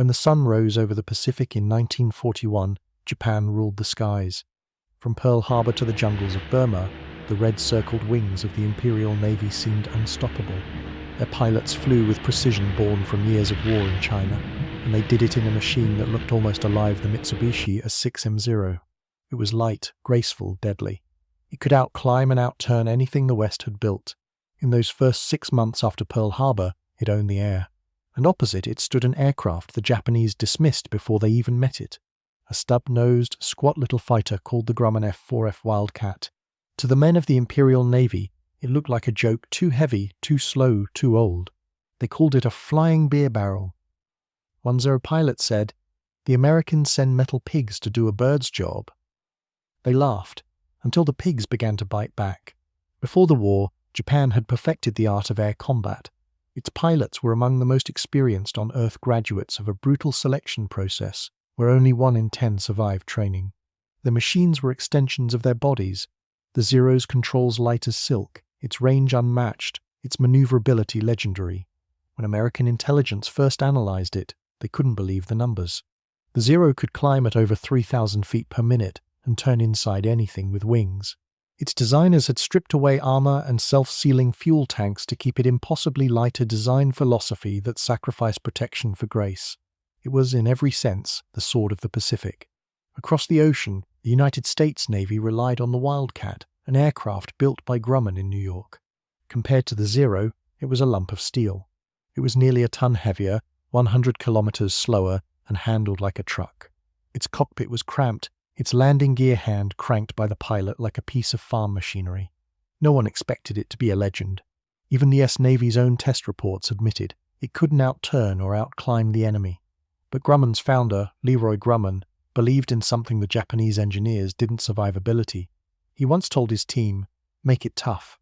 When the sun rose over the Pacific in 1941, Japan ruled the skies. From Pearl Harbor to the jungles of Burma, the red-circled wings of the Imperial Navy seemed unstoppable. Their pilots flew with precision born from years of war in China, and they did it in a machine that looked almost alive, the Mitsubishi A6M Zero. It was light, graceful, deadly. It could outclimb and outturn anything the West had built. In those first 6 months after Pearl Harbor, it owned the air. And opposite it stood an aircraft the Japanese dismissed before they even met it. A stub-nosed, squat little fighter called the Grumman F4F Wildcat. To the men of the Imperial Navy, it looked like a joke too heavy, too slow, too old. They called it a flying beer barrel. One Zero pilot said, "The Americans send metal pigs to do a bird's job." They laughed, until the pigs began to bite back. Before the war, Japan had perfected the art of air combat. Its pilots were among the most experienced on Earth graduates of a brutal selection process, where only 1 in 10 survived training. The machines were extensions of their bodies. The Zero's controls light as silk, its range unmatched, its maneuverability legendary. When American intelligence first analyzed it, they couldn't believe the numbers. The Zero could climb at over 3,000 feet per minute and turn inside anything with wings. Its designers had stripped away armor and self-sealing fuel tanks to keep it impossibly light, a design philosophy that sacrificed protection for grace. It was, in every sense, the sword of the Pacific. Across the ocean, the United States Navy relied on the Wildcat, an aircraft built by Grumman in New York. Compared to the Zero, it was a lump of steel. It was nearly a ton heavier, 100 kilometers slower, and handled like a truck. Its cockpit was cramped, its landing gear hand cranked by the pilot like a piece of farm machinery. No one expected it to be a legend. Even the US Navy's own test reports admitted it couldn't outturn or outclimb the enemy. But Grumman's founder, Leroy Grumman, believed in something the Japanese engineers didn't: survivability. He once told his team, "Make it tough.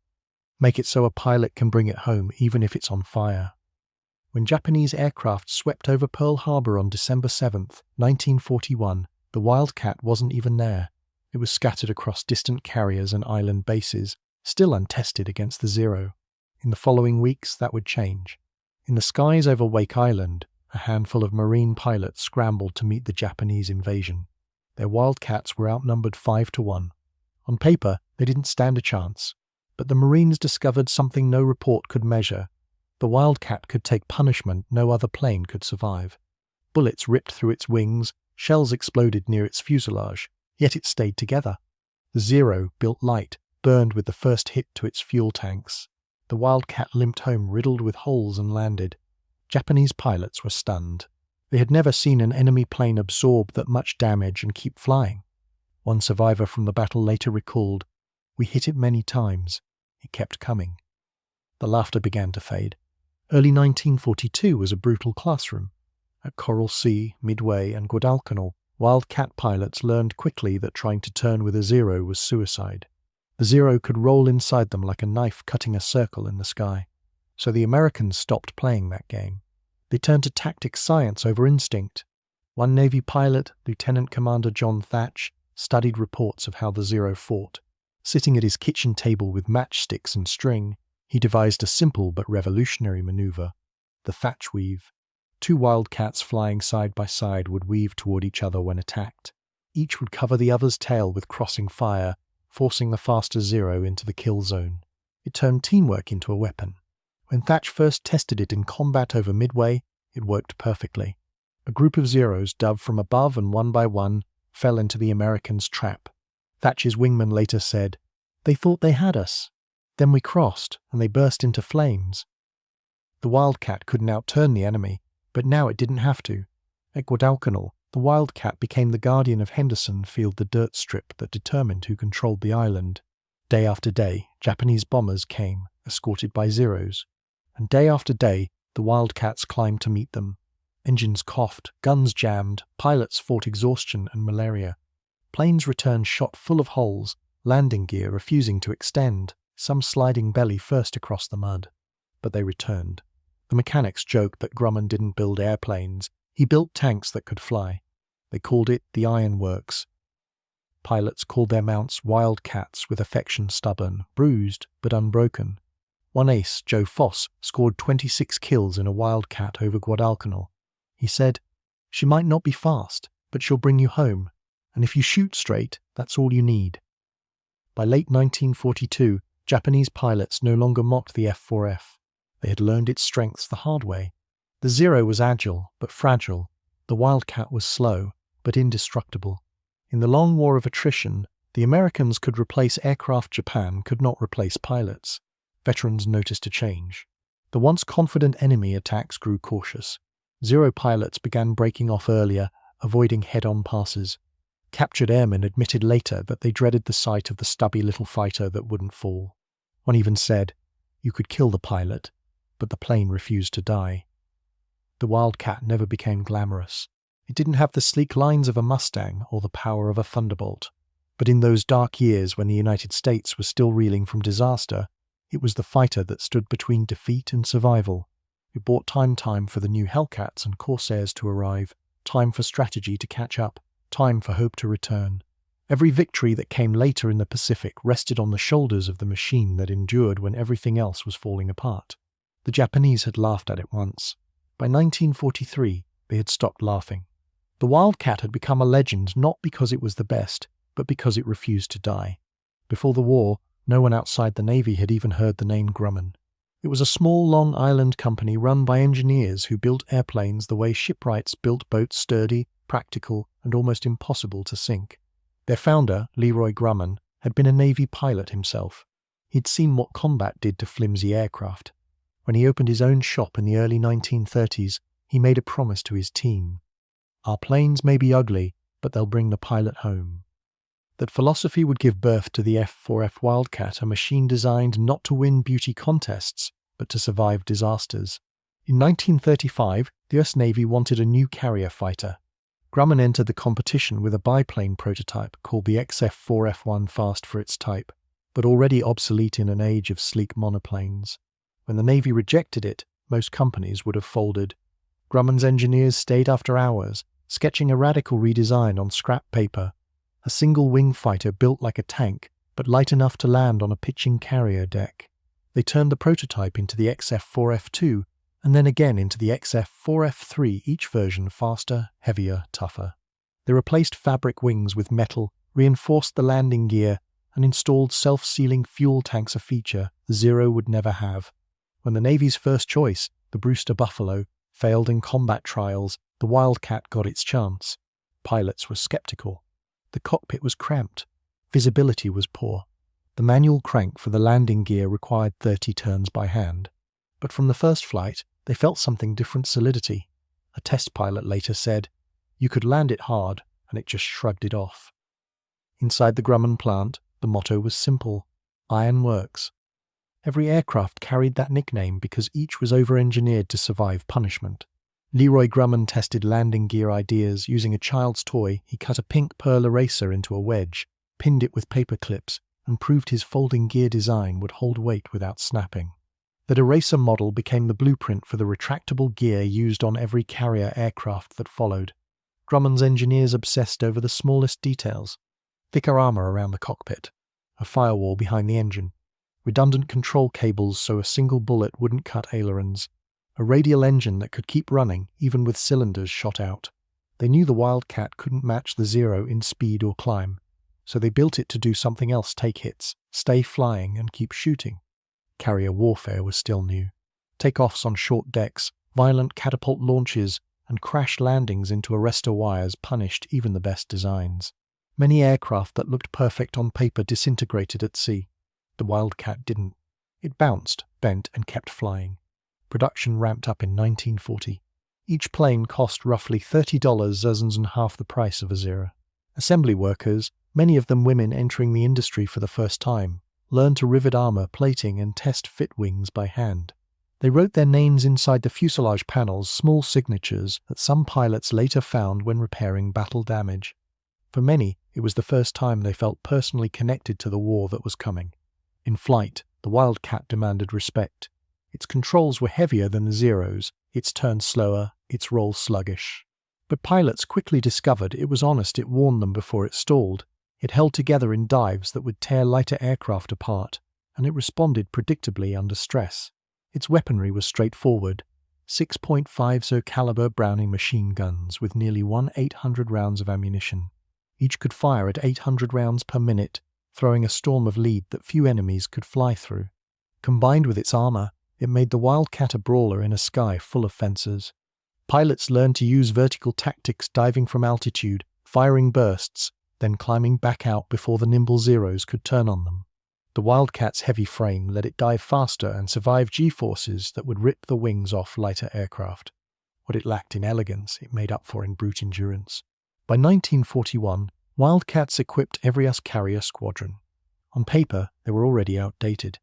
Make it so a pilot can bring it home even if it's on fire." When Japanese aircraft swept over Pearl Harbor on December 7, 1941, the Wildcat wasn't even there. It was scattered across distant carriers and island bases, still untested against the Zero. In the following weeks, that would change. In the skies over Wake Island, a handful of Marine pilots scrambled to meet the Japanese invasion. Their Wildcats were outnumbered 5 to 1. On paper, they didn't stand a chance. But the Marines discovered something no report could measure. The Wildcat could take punishment no other plane could survive. Bullets ripped through its wings, shells exploded near its fuselage, yet it stayed together. The Zero, built light, burned with the first hit to its fuel tanks. The Wildcat limped home riddled with holes and landed. Japanese pilots were stunned. They had never seen an enemy plane absorb that much damage and keep flying. One survivor from the battle later recalled, "We hit it many times. It kept coming." The laughter began to fade. Early 1942 was a brutal classroom. At Coral Sea, Midway, and Guadalcanal, Wildcat pilots learned quickly that trying to turn with a Zero was suicide. The Zero could roll inside them like a knife cutting a circle in the sky. So the Americans stopped playing that game. They turned to tactics science over instinct. One Navy pilot, Lieutenant Commander John Thatch, studied reports of how the Zero fought. Sitting at his kitchen table with matchsticks and string, he devised a simple but revolutionary maneuver: the Thatch weave. 2 Wildcats flying side by side would weave toward each other when attacked. Each would cover the other's tail with crossing fire, forcing the faster Zero into the kill zone. It turned teamwork into a weapon. When Thatch first tested it in combat over Midway, it worked perfectly. A group of Zeros dove from above and one by one fell into the Americans' trap. Thatch's wingman later said, "They thought they had us. Then we crossed, and they burst into flames." The Wildcat couldn't outturn the enemy, but now it didn't have to. At Guadalcanal, the Wildcat became the guardian of Henderson Field, the dirt strip that determined who controlled the island. Day after day, Japanese bombers came, escorted by Zeros. And day after day, the Wildcats climbed to meet them. Engines coughed, guns jammed, pilots fought exhaustion and malaria. Planes returned shot full of holes, landing gear refusing to extend, some sliding belly first across the mud. But they returned. The mechanics joked that Grumman didn't build airplanes, he built tanks that could fly. They called it the Iron Works. Pilots called their mounts Wildcats, with affection stubborn, bruised but unbroken. One ace, Joe Foss, scored 26 kills in a Wildcat over Guadalcanal. He said, She might not be fast, but she'll bring you home, and if you shoot straight, that's all you need. By late 1942, Japanese pilots no longer mocked the F4F. They had learned its strengths the hard way. The Zero was agile, but fragile. The Wildcat was slow, but indestructible. In the long war of attrition, the Americans could replace aircraft, Japan could not replace pilots. Veterans noticed a change. The once confident enemy attacks grew cautious. Zero pilots began breaking off earlier, avoiding head-on passes. Captured airmen admitted later that they dreaded the sight of the stubby little fighter that wouldn't fall. One even said, "You could kill the pilot, but the plane refused to die." The Wildcat never became glamorous. It didn't have the sleek lines of a Mustang or the power of a Thunderbolt. But in those dark years when the United States was still reeling from disaster, it was the fighter that stood between defeat and survival. It bought time for the new Hellcats and Corsairs to arrive, time for strategy to catch up, time for hope to return. Every victory that came later in the Pacific rested on the shoulders of the machine that endured when everything else was falling apart. The Japanese had laughed at it once. By 1943, they had stopped laughing. The Wildcat had become a legend not because it was the best, but because it refused to die. Before the war, no one outside the Navy had even heard the name Grumman. It was a small Long Island company run by engineers who built airplanes the way shipwrights built boats, sturdy, practical, and almost impossible to sink. Their founder, Leroy Grumman, had been a Navy pilot himself. He'd seen what combat did to flimsy aircraft. When he opened his own shop in the early 1930s, he made a promise to his team. "Our planes may be ugly, but they'll bring the pilot home." That philosophy would give birth to the F4F Wildcat, a machine designed not to win beauty contests, but to survive disasters. In 1935, the US Navy wanted a new carrier fighter. Grumman entered the competition with a biplane prototype called the XF4F1, fast for its type, but already obsolete in an age of sleek monoplanes. When the Navy rejected it, most companies would have folded. Grumman's engineers stayed after hours, sketching a radical redesign on scrap paper. A single-wing fighter built like a tank, but light enough to land on a pitching carrier deck. They turned the prototype into the XF4F2, and then again into the XF4F3, each version faster, heavier, tougher. They replaced fabric wings with metal, reinforced the landing gear, and installed self-sealing fuel tanks, a feature the Zero would never have. When the Navy's first choice, the Brewster Buffalo, failed in combat trials, the Wildcat got its chance. Pilots were skeptical. The cockpit was cramped. Visibility was poor. The manual crank for the landing gear required 30 turns by hand. But from the first flight, they felt something different: solidity. A test pilot later said, "You could land it hard, and it just shrugged it off." Inside the Grumman plant, the motto was simple: "Iron works." Every aircraft carried that nickname because each was over-engineered to survive punishment. Leroy Grumman tested landing gear ideas. Using a child's toy, he cut a pink pearl eraser into a wedge, pinned it with paper clips, and proved his folding gear design would hold weight without snapping. That eraser model became the blueprint for the retractable gear used on every carrier aircraft that followed. Grumman's engineers obsessed over the smallest details: thicker armor around the cockpit, a firewall behind the engine, redundant control cables so a single bullet wouldn't cut ailerons, a radial engine that could keep running even with cylinders shot out. They knew the Wildcat couldn't match the Zero in speed or climb, so they built it to do something else: take hits, stay flying, and keep shooting. Carrier warfare was still new. Takeoffs on short decks, violent catapult launches, and crash landings into arrestor wires punished even the best designs. Many aircraft that looked perfect on paper disintegrated at sea. The Wildcat didn't. It bounced, bent, and kept flying. Production ramped up in 1940. Each plane cost roughly $30, dozens and half the price of a Zero. Assembly workers, many of them women entering the industry for the first time, learned to rivet armor, plating, and test fit wings by hand. They wrote their names inside the fuselage panels, small signatures that some pilots later found when repairing battle damage. For many, it was the first time they felt personally connected to the war that was coming. In flight, the Wildcat demanded respect. Its controls were heavier than the Zeros, its turn slower, its roll sluggish. But pilots quickly discovered it was honest. It warned them before it stalled. It held together in dives that would tear lighter aircraft apart, and it responded predictably under stress. Its weaponry was straightforward: 6.50 caliber Browning machine guns with nearly 1/800 rounds of ammunition. Each could fire at 800 rounds per minute, throwing a storm of lead that few enemies could fly through. Combined with its armor, it made the Wildcat a brawler in a sky full of fences. Pilots learned to use vertical tactics, diving from altitude, firing bursts, then climbing back out before the nimble Zeros could turn on them. The Wildcat's heavy frame let it dive faster and survive G-forces that would rip the wings off lighter aircraft. What it lacked in elegance, it made up for in brute endurance. By 1941, Wildcats equipped every US carrier squadron. On paper, they were already outdated,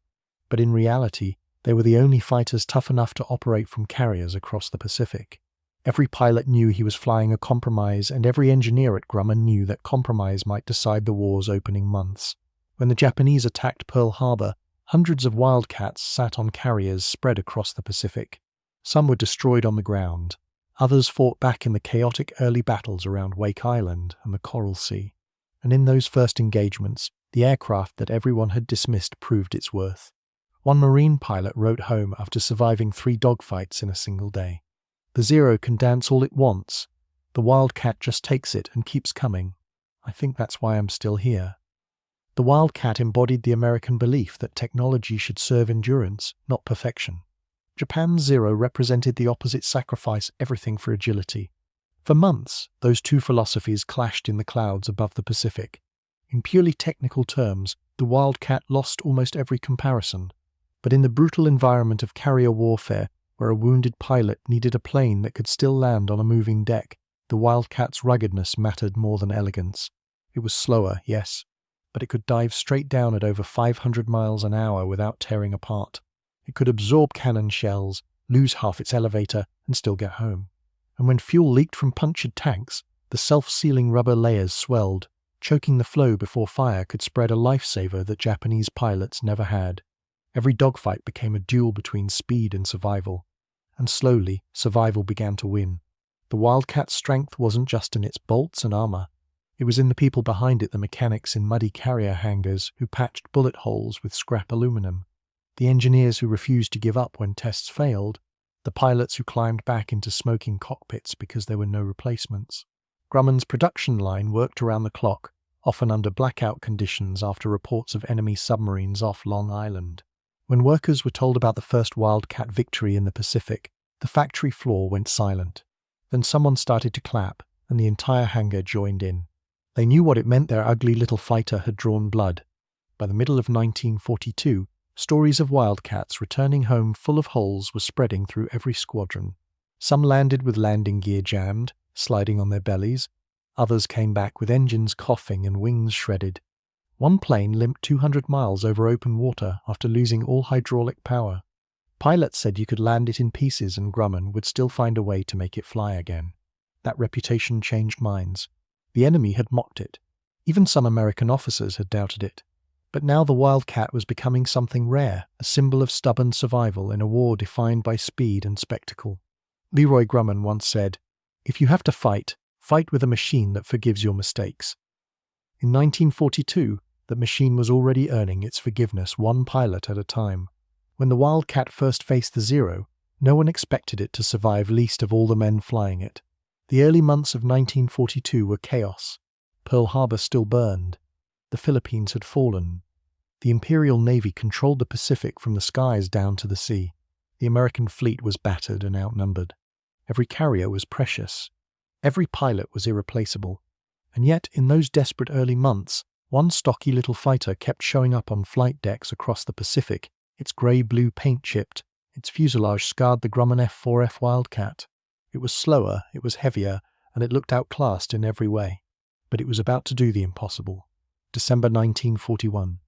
but in reality, they were the only fighters tough enough to operate from carriers across the Pacific. Every pilot knew he was flying a compromise, and every engineer at Grumman knew that compromise might decide the war's opening months. When the Japanese attacked Pearl Harbor, hundreds of Wildcats sat on carriers spread across the Pacific. Some were destroyed on the ground. Others fought back in the chaotic early battles around Wake Island and the Coral Sea. And in those first engagements, the aircraft that everyone had dismissed proved its worth. One Marine pilot wrote home after surviving 3 dogfights in a single day. "The Zero can dance all it wants. The Wildcat just takes it and keeps coming. I think that's why I'm still here." The Wildcat embodied the American belief that technology should serve endurance, not perfection. Japan's Zero represented the opposite: sacrifice everything for agility. For months, those two philosophies clashed in the clouds above the Pacific. In purely technical terms, the Wildcat lost almost every comparison. But in the brutal environment of carrier warfare, where a wounded pilot needed a plane that could still land on a moving deck, the Wildcat's ruggedness mattered more than elegance. It was slower, yes, but it could dive straight down at over 500 miles an hour without tearing apart. It could absorb cannon shells, lose half its elevator, and still get home. And when fuel leaked from punctured tanks, the self-sealing rubber layers swelled, choking the flow before fire could spread a lifesaver that Japanese pilots never had. Every dogfight became a duel between speed and survival. And slowly, survival began to win. The Wildcat's strength wasn't just in its bolts and armor. It was in the people behind it, the mechanics in muddy carrier hangars who patched bullet holes with scrap aluminum, the engineers who refused to give up when tests failed, the pilots who climbed back into smoking cockpits because there were no replacements. Grumman's production line worked around the clock, often under blackout conditions after reports of enemy submarines off Long Island. When workers were told about the first Wildcat victory in the Pacific, the factory floor went silent. Then someone started to clap, and the entire hangar joined in. They knew what it meant: their ugly little fighter had drawn blood. By the middle of 1942, stories of Wildcats returning home full of holes were spreading through every squadron. Some landed with landing gear jammed, sliding on their bellies. Others came back with engines coughing and wings shredded. One plane limped 200 miles over open water after losing all hydraulic power. Pilots said you could land it in pieces and Grumman would still find a way to make it fly again. That reputation changed minds. The enemy had mocked it. Even some American officers had doubted it. But now the Wildcat was becoming something rare, a symbol of stubborn survival in a war defined by speed and spectacle. Leroy Grumman once said, "If you have to fight, fight with a machine that forgives your mistakes." In 1942, the machine was already earning its forgiveness one pilot at a time. When the Wildcat first faced the Zero, no one expected it to survive, least of all the men flying it. The early months of 1942 were chaos. Pearl Harbor still burned. The Philippines had fallen. The Imperial Navy controlled the Pacific from the skies down to the sea. The American fleet was battered and outnumbered. Every carrier was precious. Every pilot was irreplaceable. And yet, in those desperate early months, one stocky little fighter kept showing up on flight decks across the Pacific, its grey-blue paint chipped, its fuselage scarred the Grumman F4F Wildcat. It was slower, it was heavier, and it looked outclassed in every way. But it was about to do the impossible. December 1941.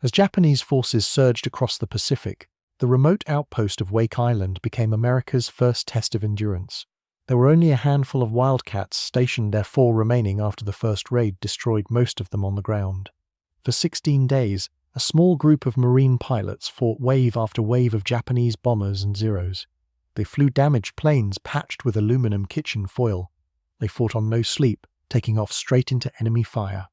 As Japanese forces surged across the Pacific, the remote outpost of Wake Island became America's first test of endurance. There were only a handful of Wildcats stationed there, 4 remaining after the first raid destroyed most of them on the ground. For 16 days, a small group of Marine pilots fought wave after wave of Japanese bombers and Zeros. They flew damaged planes patched with aluminum kitchen foil. They fought on no sleep, taking off straight into enemy fire.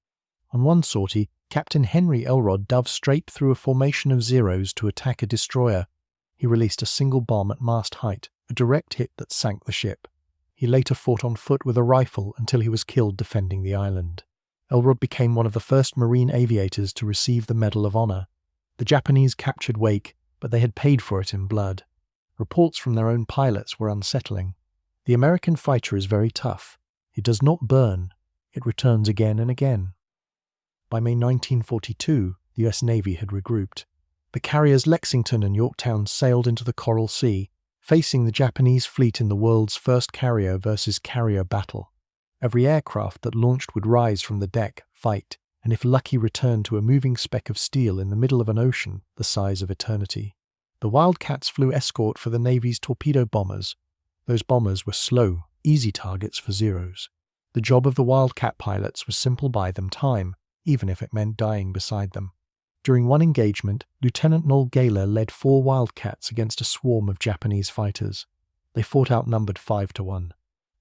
On one sortie, Captain Henry Elrod dove straight through a formation of Zeros to attack a destroyer. He released a single bomb at mast height, a direct hit that sank the ship. He later fought on foot with a rifle until he was killed defending the island. Elrod became one of the first Marine aviators to receive the Medal of Honor. The Japanese captured Wake, but they had paid for it in blood. Reports from their own pilots were unsettling. The American fighter is very tough. It does not burn. It returns again and again. By May 1942, the US Navy had regrouped. The carriers Lexington and Yorktown sailed into the Coral Sea, facing the Japanese fleet in the world's first carrier versus carrier battle. Every aircraft that launched would rise from the deck, fight, and if lucky return to a moving speck of steel in the middle of an ocean the size of eternity. The Wildcats flew escort for the Navy's torpedo bombers. Those bombers were slow, easy targets for Zeros. The job of the Wildcat pilots was simple: buy them time, even if it meant dying beside them. During one engagement, Lieutenant Noel Gaylor led 4 Wildcats against a swarm of Japanese fighters. They fought outnumbered 5-1.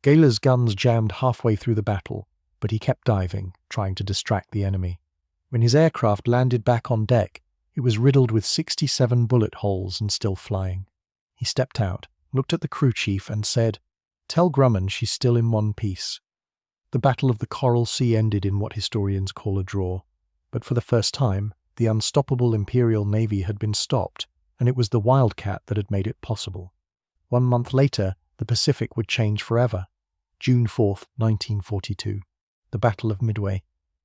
Gaylor's guns jammed halfway through the battle, but he kept diving, trying to distract the enemy. When his aircraft landed back on deck, it was riddled with 67 bullet holes and still flying. He stepped out, looked at the crew chief and said, "Tell Grumman she's still in one piece." The Battle of the Coral Sea ended in what historians call a draw, but for the first time, the unstoppable Imperial Navy had been stopped, and it was the Wildcat that had made it possible. 1 month later, the Pacific would change forever. June 4, 1942. The Battle of Midway.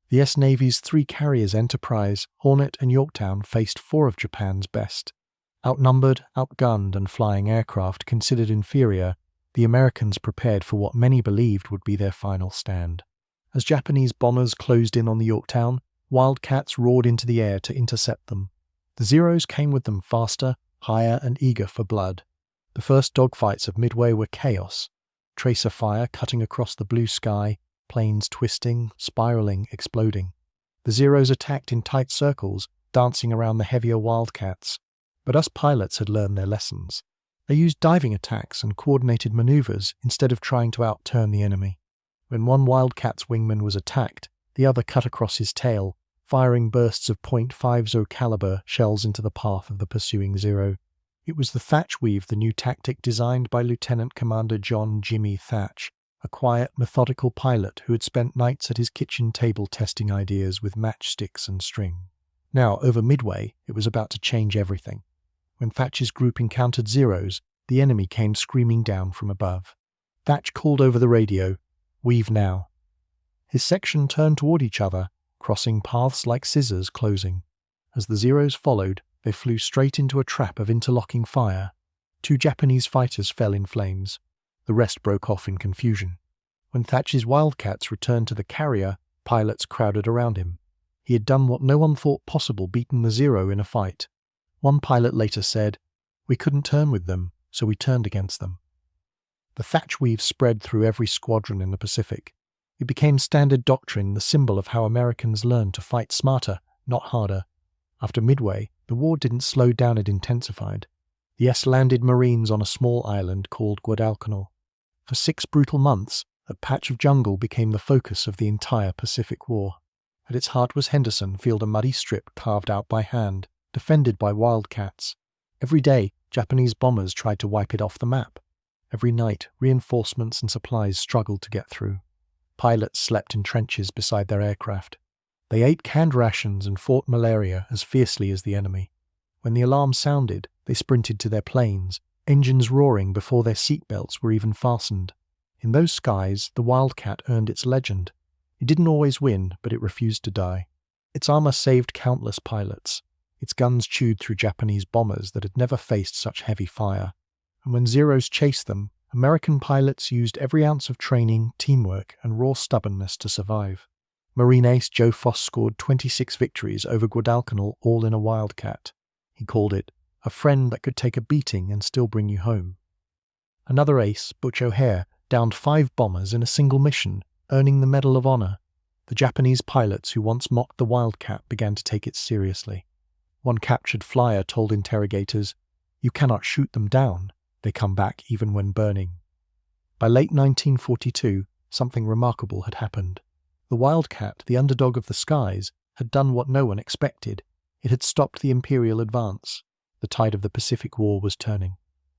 The US Navy's 3 carriers Enterprise, Hornet and Yorktown faced 4 of Japan's best. Outnumbered, outgunned and flying aircraft considered inferior, the Americans prepared for what many believed would be their final stand. As Japanese bombers closed in on the Yorktown, Wildcats roared into the air to intercept them. The Zeros came with them faster, higher and eager for blood. The first dogfights of Midway were chaos. Tracer fire cutting across the blue sky, planes twisting, spiraling, exploding. The Zeros attacked in tight circles, dancing around the heavier Wildcats. But us pilots had learned their lessons. They used diving attacks and coordinated maneuvers instead of trying to outturn the enemy. When one Wildcat's wingman was attacked, the other cut across his tail, firing bursts of .50 caliber shells into the path of the pursuing Zero. It was the Thatch weave, the new tactic designed by Lieutenant Commander John "Jimmy" Thatch, a quiet, methodical pilot who had spent nights at his kitchen table testing ideas with matchsticks and string. Now, over Midway, it was about to change everything. When Thatch's group encountered Zeros, the enemy came screaming down from above. Thatch called over the radio, "Weave now." His section turned toward each other, crossing paths like scissors closing. As the Zeros followed, they flew straight into a trap of interlocking fire. 2 Japanese fighters fell in flames. The rest broke off in confusion. When Thatch's Wildcats returned to the carrier, pilots crowded around him. He had done what no one thought possible, beaten the Zero in a fight. One pilot later said, "We couldn't turn with them, so we turned against them." The Thatch weave spread through every squadron in the Pacific. It became standard doctrine, the symbol of how Americans learned to fight smarter, not harder. After Midway, the war didn't slow down, it intensified. The US landed Marines on a small island called Guadalcanal. For 6 brutal months, that patch of jungle became the focus of the entire Pacific War. At its heart was Henderson Field, a muddy strip carved out by hand, defended by Wildcats. Every day, Japanese bombers tried to wipe it off the map. Every night, reinforcements and supplies struggled to get through. Pilots slept in trenches beside their aircraft. They ate canned rations and fought malaria as fiercely as the enemy. When the alarm sounded, they sprinted to their planes, engines roaring before their seatbelts were even fastened. In those skies, the Wildcat earned its legend. It didn't always win, but it refused to die. Its armor saved countless pilots. Its guns chewed through Japanese bombers that had never faced such heavy fire. And when Zeros chased them, American pilots used every ounce of training, teamwork, and raw stubbornness to survive. Marine ace Joe Foss scored 26 victories over Guadalcanal, all in a Wildcat. He called it a friend that could take a beating and still bring you home. Another ace, Butch O'Hare, downed 5 bombers in a single mission, earning the Medal of Honor. The Japanese pilots who once mocked the Wildcat began to take it seriously. One captured flyer told interrogators, "You cannot shoot them down. They come back even when burning." By late 1942, something remarkable had happened. The Wildcat, the underdog of the skies, had done what no one expected. It had stopped the Imperial advance. The tide of the Pacific War was turning.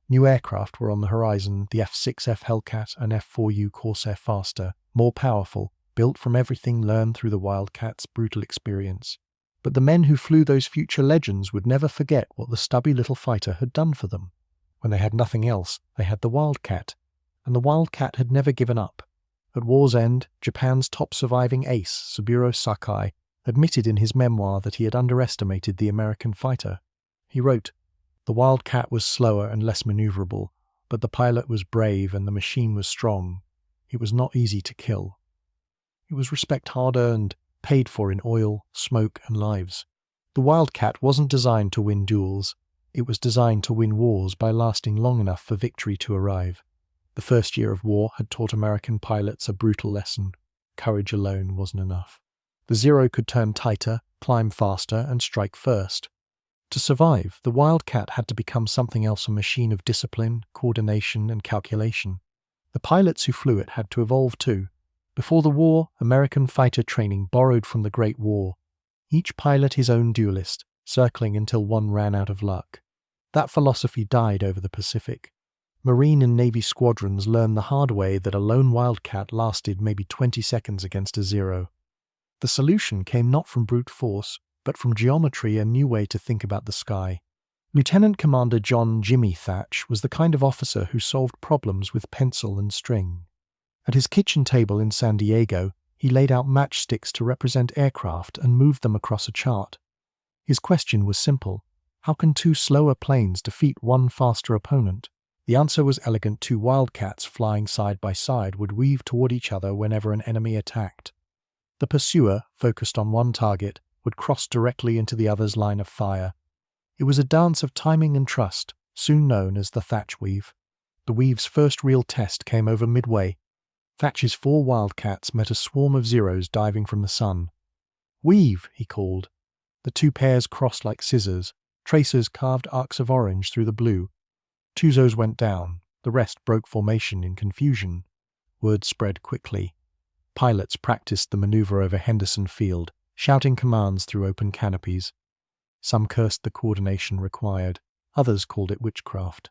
New aircraft were on the horizon, the F6F Hellcat and F4U Corsair faster, more powerful, built from everything learned through the Wildcat's brutal experience. But the men who flew those future legends would never forget what the stubby little fighter had done for them. When they had nothing else, they had the Wildcat, and the Wildcat had never given up. At war's end, Japan's top surviving ace, Saburo Sakai, admitted in his memoir that he had underestimated the American fighter. He wrote, "The Wildcat was slower and less maneuverable, but the pilot was brave and the machine was strong. It was not easy to kill. It was respect hard-earned, paid for in oil, smoke, and lives. The Wildcat wasn't designed to win duels. It was designed to win wars by lasting long enough for victory to arrive. The first year of war had taught American pilots a brutal lesson. Courage alone wasn't enough. The Zero could turn tighter, climb faster, and strike first. To survive, the Wildcat had to become something else, a machine of discipline, coordination, and calculation. The pilots who flew it had to evolve too. Before the war, American fighter training borrowed from the Great War. Each pilot his own duelist, circling until one ran out of luck. That philosophy died over the Pacific. Marine and Navy squadrons learned the hard way that a lone Wildcat lasted maybe 20 seconds against a Zero. The solution came not from brute force, but from geometry and a new way to think about the sky. Lieutenant Commander John "Jimmy" Thatch was the kind of officer who solved problems with pencil and string. At his kitchen table in San Diego, he laid out matchsticks to represent aircraft and moved them across a chart. His question was simple: how can two slower planes defeat one faster opponent? The answer was elegant: two Wildcats flying side by side would weave toward each other whenever an enemy attacked. The pursuer, focused on one target, would cross directly into the other's line of fire. It was a dance of timing and trust, soon known as the Thatch Weave. The weave's first real test came over Midway. Thatch's 4 Wildcats met a swarm of Zeros diving from the sun. "Weave," he called. The two pairs crossed like scissors. Tracers carved arcs of orange through the blue. 2 Zeros went down. The rest broke formation in confusion. Word spread quickly. Pilots practiced the maneuver over Henderson Field, shouting commands through open canopies. Some cursed the coordination required. Others called it witchcraft.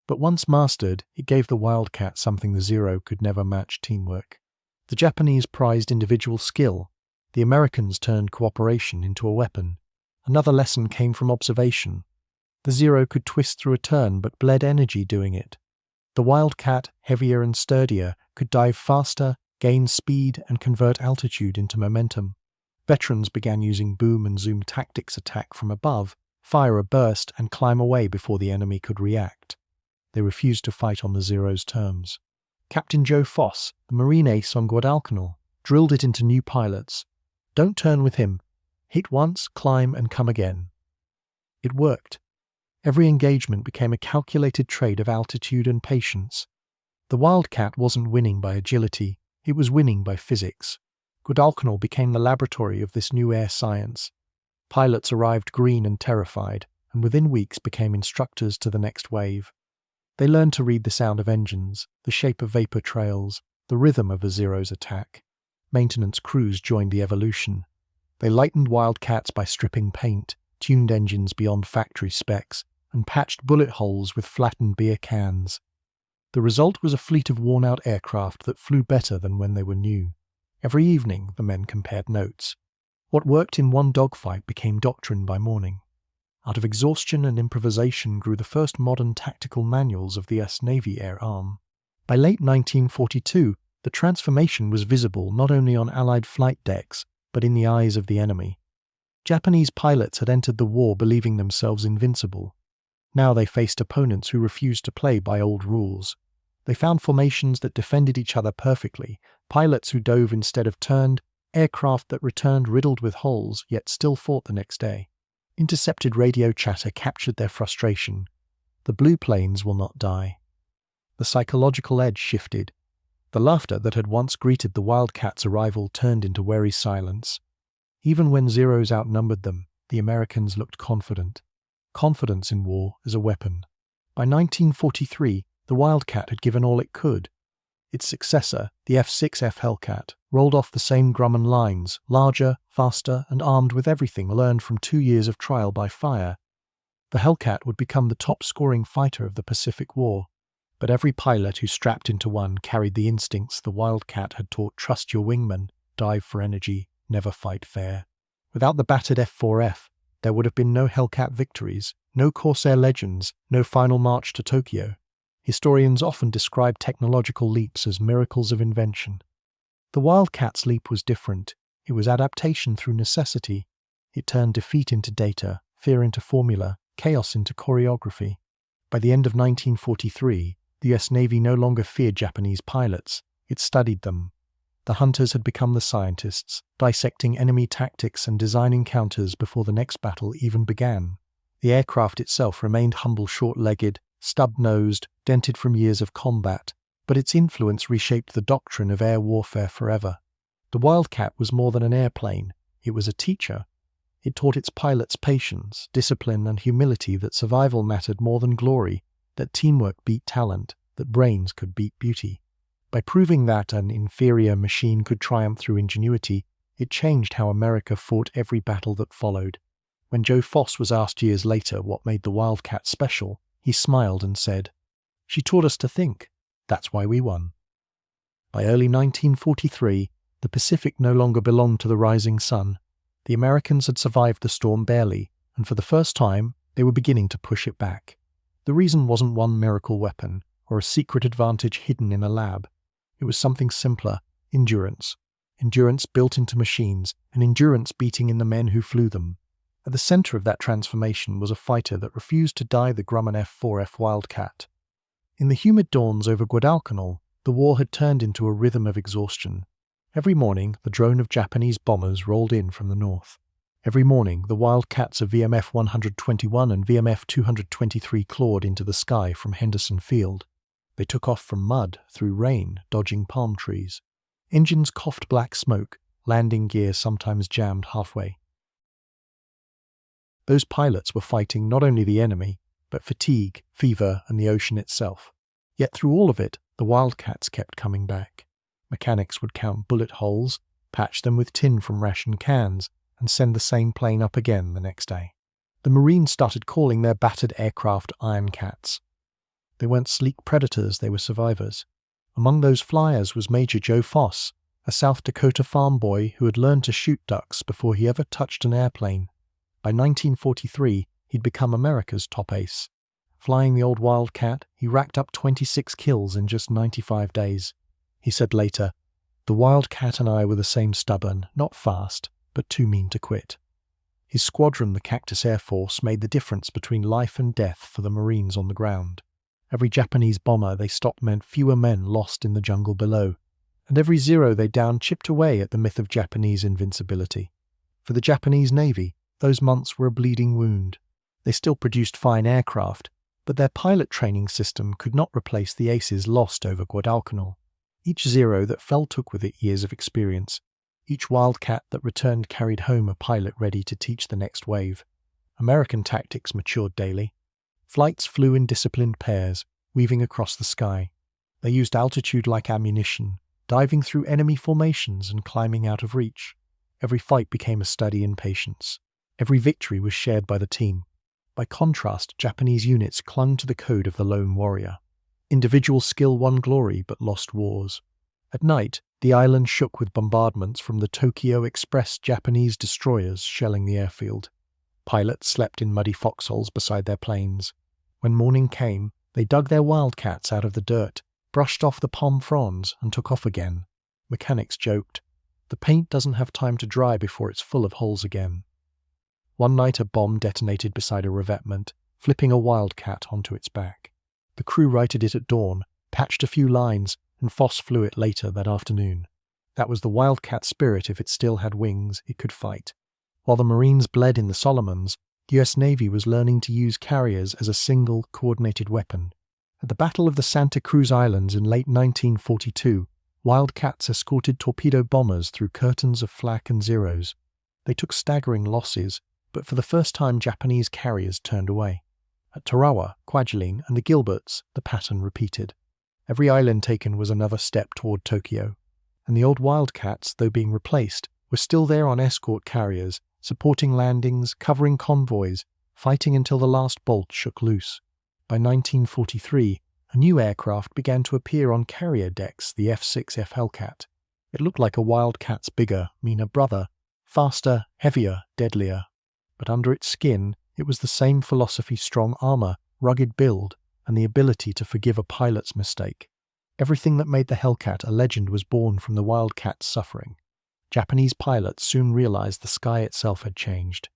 But once mastered, it gave the Wildcat something the Zero could never match: teamwork. The Japanese prized individual skill. The Americans turned cooperation into a weapon. Another lesson came from observation. The Zero could twist through a turn but bled energy doing it. The Wildcat, heavier and sturdier, could dive faster, gain speed, and convert altitude into momentum. Veterans began using boom and zoom tactics: attack from above, fire a burst, and climb away before the enemy could react. They refused to fight on the Zero's terms. Captain Joe Foss, the Marine ace on Guadalcanal, drilled it into new pilots. Don't turn with him. Hit once, climb, and come again. It worked. Every engagement became a calculated trade of altitude and patience. The Wildcat wasn't winning by agility, it was winning by physics. Guadalcanal became the laboratory of this new air science. Pilots arrived green and terrified, and within weeks became instructors to the next wave. They learned to read the sound of engines, the shape of vapor trails, the rhythm of a Zero's attack. Maintenance crews joined the evolution. They lightened Wildcats by stripping paint, tuned engines beyond factory specs, and patched bullet holes with flattened beer cans. The result was a fleet of worn-out aircraft that flew better than when they were new. Every evening, the men compared notes. What worked in one dogfight became doctrine by morning. Out of exhaustion and improvisation grew the first modern tactical manuals of the US Navy Air Arm. By late 1942, the transformation was visible not only on Allied flight decks, but in the eyes of the enemy. Japanese pilots had entered the war believing themselves invincible. Now they faced opponents who refused to play by old rules. They found formations that defended each other perfectly, pilots who dove instead of turned, aircraft that returned riddled with holes yet still fought the next day. Intercepted radio chatter captured their frustration. The blue planes will not die. The psychological edge shifted. The laughter that had once greeted the Wildcat's arrival turned into wary silence. Even when Zeros outnumbered them, the Americans looked confident. Confidence in war is a weapon. By 1943, the Wildcat had given all it could. Its successor, the F6F Hellcat, rolled off the same Grumman lines, larger, faster, and armed with everything learned from 2 years of trial by fire. The Hellcat would become the top-scoring fighter of the Pacific War, but every pilot who strapped into one carried the instincts the Wildcat had taught: trust your wingman, dive for energy, never fight fair. Without the battered F4F, there would have been no Hellcat victories, no Corsair legends, no final march to Tokyo. Historians often describe technological leaps as miracles of invention. The Wildcat's leap was different. It was adaptation through necessity. It turned defeat into data, fear into formula, chaos into choreography. By the end of 1943, the US Navy no longer feared Japanese pilots. It studied them. The hunters had become the scientists, dissecting enemy tactics and designing counters before the next battle even began. The aircraft itself remained humble, short-legged, stub-nosed, dented from years of combat, but its influence reshaped the doctrine of air warfare forever. The Wildcat was more than an airplane. It was a teacher. It taught its pilots patience, discipline, and humility, that survival mattered more than glory, that teamwork beat talent, that brains could beat beauty. By proving that an inferior machine could triumph through ingenuity, it changed how America fought every battle that followed. When Joe Foss was asked years later what made the Wildcat special, he smiled and said, "She taught us to think. That's why we won." By early 1943, the Pacific no longer belonged to the rising sun. The Americans had survived the storm barely, and for the first time, they were beginning to push it back. The reason wasn't one miracle weapon, or a secret advantage hidden in a lab. It was something simpler: endurance. Endurance built into machines, and endurance beating in the men who flew them. At the center of that transformation was a fighter that refused to die: the Grumman F4F Wildcat. In the humid dawns over Guadalcanal, the war had turned into a rhythm of exhaustion. Every morning, the drone of Japanese bombers rolled in from the north. Every morning, the Wildcats of VMF 121 and VMF 223 clawed into the sky from Henderson Field. They took off from mud, through rain, dodging palm trees. Engines coughed black smoke, landing gear sometimes jammed halfway. Those pilots were fighting not only the enemy, but fatigue, fever, and the ocean itself. Yet through all of it, the Wildcats kept coming back. Mechanics would count bullet holes, patch them with tin from ration cans, and send the same plane up again the next day. The Marines started calling their battered aircraft Iron Cats. They weren't sleek predators, they were survivors. Among those flyers was Major Joe Foss, a South Dakota farm boy who had learned to shoot ducks before he ever touched an airplane. By 1943, he'd become America's top ace. Flying the old Wildcat, he racked up 26 kills in just 95 days. He said later, "The Wildcat and I were the same: stubborn, not fast, but too mean to quit." His squadron, the Cactus Air Force, made the difference between life and death for the Marines on the ground. Every Japanese bomber they stopped meant fewer men lost in the jungle below, and every Zero they downed chipped away at the myth of Japanese invincibility. For the Japanese Navy, those months were a bleeding wound. They still produced fine aircraft, but their pilot training system could not replace the aces lost over Guadalcanal. Each Zero that fell took with it years of experience. Each Wildcat that returned carried home a pilot ready to teach the next wave. American tactics matured daily. Flights flew in disciplined pairs, weaving across the sky. They used altitude like ammunition, diving through enemy formations and climbing out of reach. Every fight became a study in patience. Every victory was shared by the team. By contrast, Japanese units clung to the code of the lone warrior. Individual skill won glory but lost wars. At night, the island shook with bombardments from the Tokyo Express Japanese destroyers shelling the airfield. Pilots slept in muddy foxholes beside their planes. When morning came, they dug their Wildcats out of the dirt, brushed off the palm fronds, and took off again. Mechanics joked, "The paint doesn't have time to dry before it's full of holes again." One night a bomb detonated beside a revetment, flipping a Wildcat onto its back. The crew righted it at dawn, patched a few lines, and Foss flew it later that afternoon. That was the Wildcat spirit. If it still had wings, it could fight. While the Marines bled in the Solomons, the US Navy was learning to use carriers as a single, coordinated weapon. At the Battle of the Santa Cruz Islands in late 1942, Wildcats escorted torpedo bombers through curtains of flak and Zeros. They took staggering losses, but for the first time Japanese carriers turned away. At Tarawa, Kwajalein, and the Gilberts, the pattern repeated. Every island taken was another step toward Tokyo, and the old Wildcats, though being replaced, were still there on escort carriers, supporting landings, covering convoys, fighting until the last bolt shook loose. By 1943, a new aircraft began to appear on carrier decks, the F6F Hellcat. It looked like a Wildcat's bigger, meaner brother, faster, heavier, deadlier. But under its skin, it was the same philosophy: strong armor, rugged build, and the ability to forgive a pilot's mistake. Everything that made the Hellcat a legend was born from the Wildcat's suffering. Japanese pilots soon realized the sky itself had changed.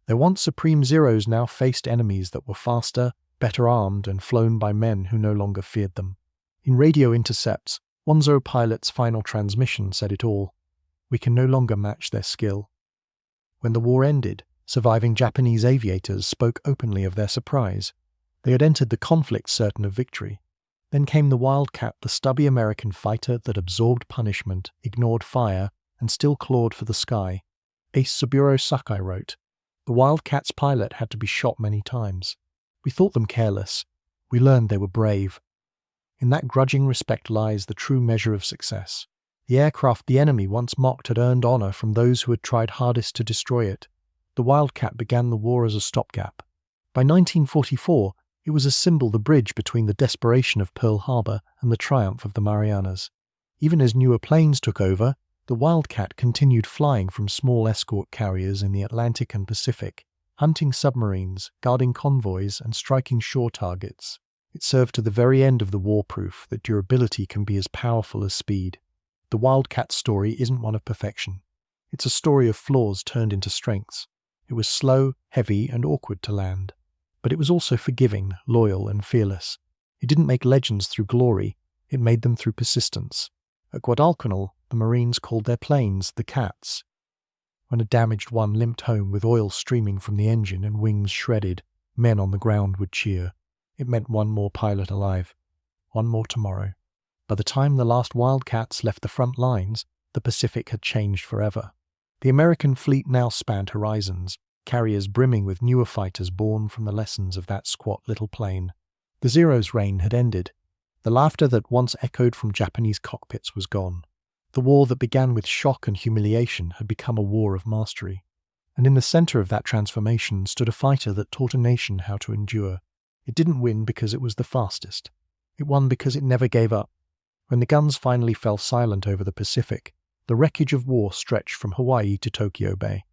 Their once supreme Zeros now faced enemies that were faster, better armed, and flown by men who no longer feared them. In radio intercepts, one Zero pilot's final transmission said it all: "We can no longer match their skill." When the war ended, surviving Japanese aviators spoke openly of their surprise. They had entered the conflict certain of victory. Then came the Wildcat, the stubby American fighter that absorbed punishment, ignored fire, and still clawed for the sky. Ace Saburo Sakai wrote, "The Wildcat's pilot had to be shot many times. We thought them careless. We learned they were brave." In that grudging respect lies the true measure of success. The aircraft the enemy once mocked had earned honor from those who had tried hardest to destroy it. The Wildcat began the war as a stopgap. By 1944, it was a symbol, the bridge between the desperation of Pearl Harbor and the triumph of the Marianas. Even as newer planes took over, the Wildcat continued flying from small escort carriers in the Atlantic and Pacific, hunting submarines, guarding convoys, and striking shore targets. It served to the very end of the war proof that durability can be as powerful as speed. The Wildcat story isn't one of perfection. It's a story of flaws turned into strengths. It was slow, heavy, and awkward to land. But it was also forgiving, loyal, and fearless. It didn't make legends through glory, it made them through persistence. At Guadalcanal, the Marines called their planes the Cats. When a damaged one limped home with oil streaming from the engine and wings shredded, men on the ground would cheer. It meant one more pilot alive. One more tomorrow. By the time the last Wildcats left the front lines, the Pacific had changed forever. The American fleet now spanned horizons, carriers brimming with newer fighters born from the lessons of that squat little plane. The Zero's reign had ended. The laughter that once echoed from Japanese cockpits was gone. The war that began with shock and humiliation had become a war of mastery. And in the center of that transformation stood a fighter that taught a nation how to endure. It didn't win because it was the fastest. It won because it never gave up. When the guns finally fell silent over the Pacific, the wreckage of war stretched from Hawaii to Tokyo Bay.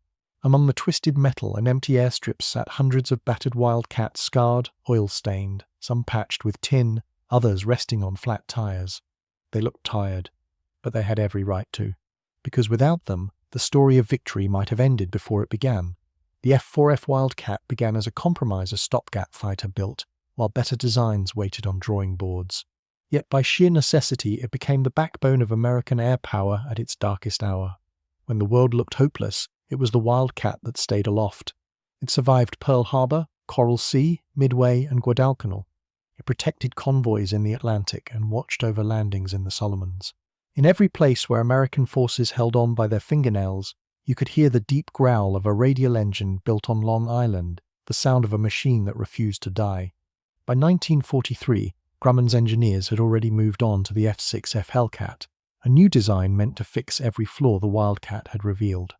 Among the twisted metal and empty airstrips sat hundreds of battered Wildcats, scarred, oil-stained, some patched with tin, others resting on flat tires. They looked tired, but they had every right to, because without them, the story of victory might have ended before it began. The F4F Wildcat began as a compromise, a stopgap fighter built, while better designs waited on drawing boards. Yet by sheer necessity, it became the backbone of American air power at its darkest hour. When the world looked hopeless, it was the Wildcat that stayed aloft. It survived Pearl Harbor, Coral Sea, Midway, and Guadalcanal. It protected convoys in the Atlantic and watched over landings in the Solomons. In every place where American forces held on by their fingernails, you could hear the deep growl of a radial engine built on Long Island, the sound of a machine that refused to die. By 1943, Grumman's engineers had already moved on to the F6F Hellcat, a new design meant to fix every flaw the Wildcat had revealed.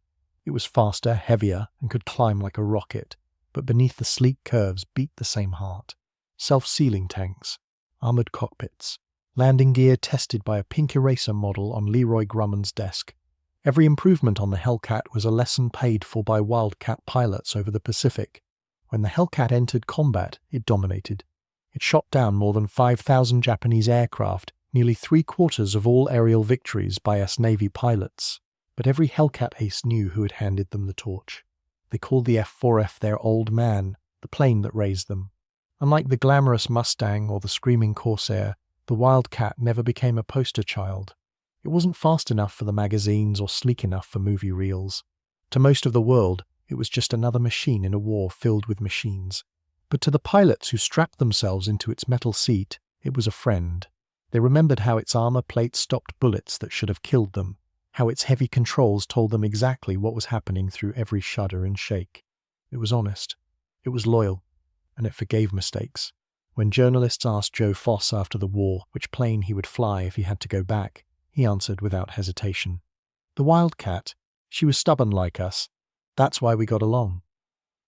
It was faster, heavier, and could climb like a rocket, but beneath the sleek curves beat the same heart. Self-sealing tanks, armored cockpits, landing gear tested by a pink eraser model on Leroy Grumman's desk. Every improvement on the Hellcat was a lesson paid for by Wildcat pilots over the Pacific. When the Hellcat entered combat, it dominated. It shot down more than 5,000 Japanese aircraft, nearly 3/4 of all aerial victories by US Navy pilots. But every Hellcat ace knew who had handed them the torch. They called the F4F their old man, the plane that raised them. Unlike the glamorous Mustang or the screaming Corsair, the Wildcat never became a poster child. It wasn't fast enough for the magazines or sleek enough for movie reels. To most of the world, it was just another machine in a war filled with machines. But to the pilots who strapped themselves into its metal seat, it was a friend. They remembered how its armor plate stopped bullets that should have killed them, how its heavy controls told them exactly what was happening through every shudder and shake. It was honest. It was loyal. And it forgave mistakes. When journalists asked Joe Foss after the war which plane he would fly if he had to go back, he answered without hesitation, "The Wildcat. She was stubborn like us. That's why we got along."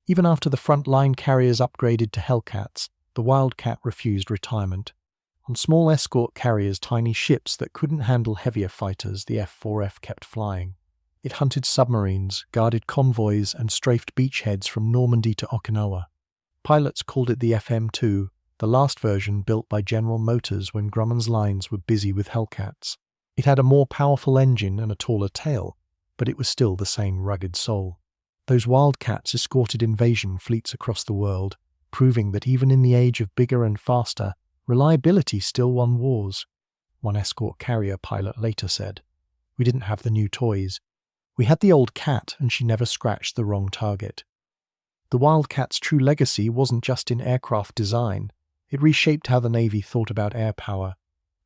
Even after the front-line carriers upgraded to Hellcats, the Wildcat refused retirement. On small escort carriers, tiny ships that couldn't handle heavier fighters, the F4F kept flying. It hunted submarines, guarded convoys, and strafed beachheads from Normandy to Okinawa. Pilots called it the FM2, the last version built by General Motors when Grumman's lines were busy with Hellcats. It had a more powerful engine and a taller tail, but it was still the same rugged soul. Those Wildcats escorted invasion fleets across the world, proving that even in the age of bigger and faster, reliability still won wars. One escort carrier pilot later said, "We didn't have the new toys. We had the old cat and she never scratched the wrong target." The Wildcat's true legacy wasn't just in aircraft design. It reshaped how the Navy thought about air power.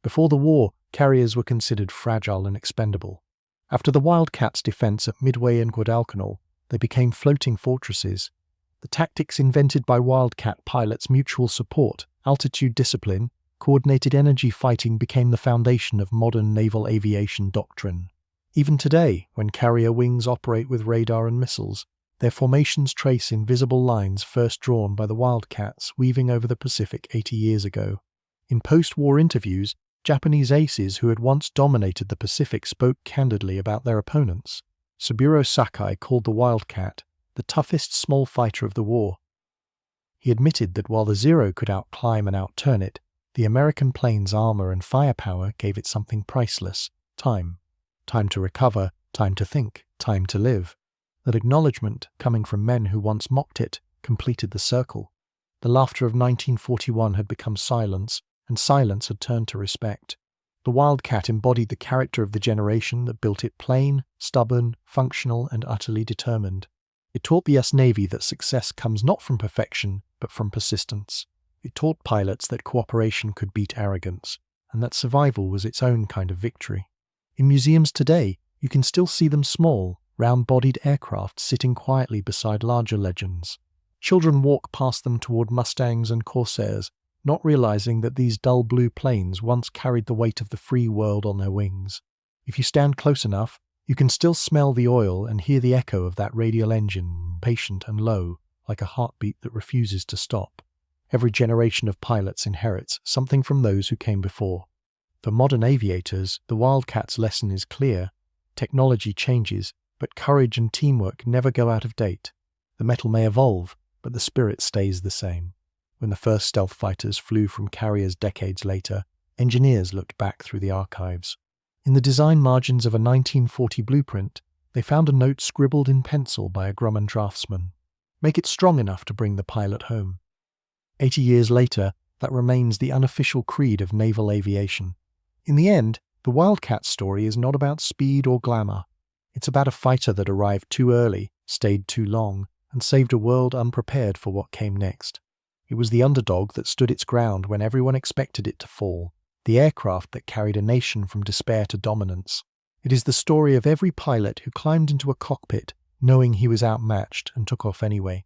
Before the war, carriers were considered fragile and expendable. After the Wildcat's defense at Midway and Guadalcanal, they became floating fortresses. The tactics invented by Wildcat pilots, mutual support, altitude discipline, coordinated energy fighting, became the foundation of modern naval aviation doctrine. Even today, when carrier wings operate with radar and missiles, their formations trace invisible lines first drawn by the Wildcats weaving over the Pacific 80 years ago. In post-war interviews, Japanese aces who had once dominated the Pacific spoke candidly about their opponents. Saburo Sakai called the Wildcat the toughest small fighter of the war. He admitted that while the Zero could outclimb and outturn it, the American plane's armor and firepower gave it something priceless: time. Time to recover, time to think, time to live. That acknowledgement, coming from men who once mocked it, completed the circle. The laughter of 1941 had become silence, and silence had turned to respect. The Wildcat embodied the character of the generation that built it: plain, stubborn, functional, and utterly determined. It taught the US Navy that success comes not from perfection, but from persistence. It taught pilots that cooperation could beat arrogance, and that survival was its own kind of victory. In museums today, you can still see them: small, round-bodied aircraft sitting quietly beside larger legends. Children walk past them toward Mustangs and Corsairs, not realizing that these dull blue planes once carried the weight of the free world on their wings. If you stand close enough, you can still smell the oil and hear the echo of that radial engine, patient and low, like a heartbeat that refuses to stop. Every generation of pilots inherits something from those who came before. For modern aviators, the Wildcat's lesson is clear. Technology changes, but courage and teamwork never go out of date. The metal may evolve, but the spirit stays the same. When the first stealth fighters flew from carriers decades later, engineers looked back through the archives. In the design margins of a 1940 blueprint, they found a note scribbled in pencil by a Grumman draftsman: "Make it strong enough to bring the pilot home." 80 years later, that remains the unofficial creed of naval aviation. In the end, the Wildcat story is not about speed or glamour. It's about a fighter that arrived too early, stayed too long, and saved a world unprepared for what came next. It was the underdog that stood its ground when everyone expected it to fall, the aircraft that carried a nation from despair to dominance. It is the story of every pilot who climbed into a cockpit knowing he was outmatched and took off anyway.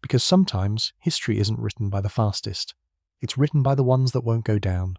Because sometimes history isn't written by the fastest. It's written by the ones that won't go down.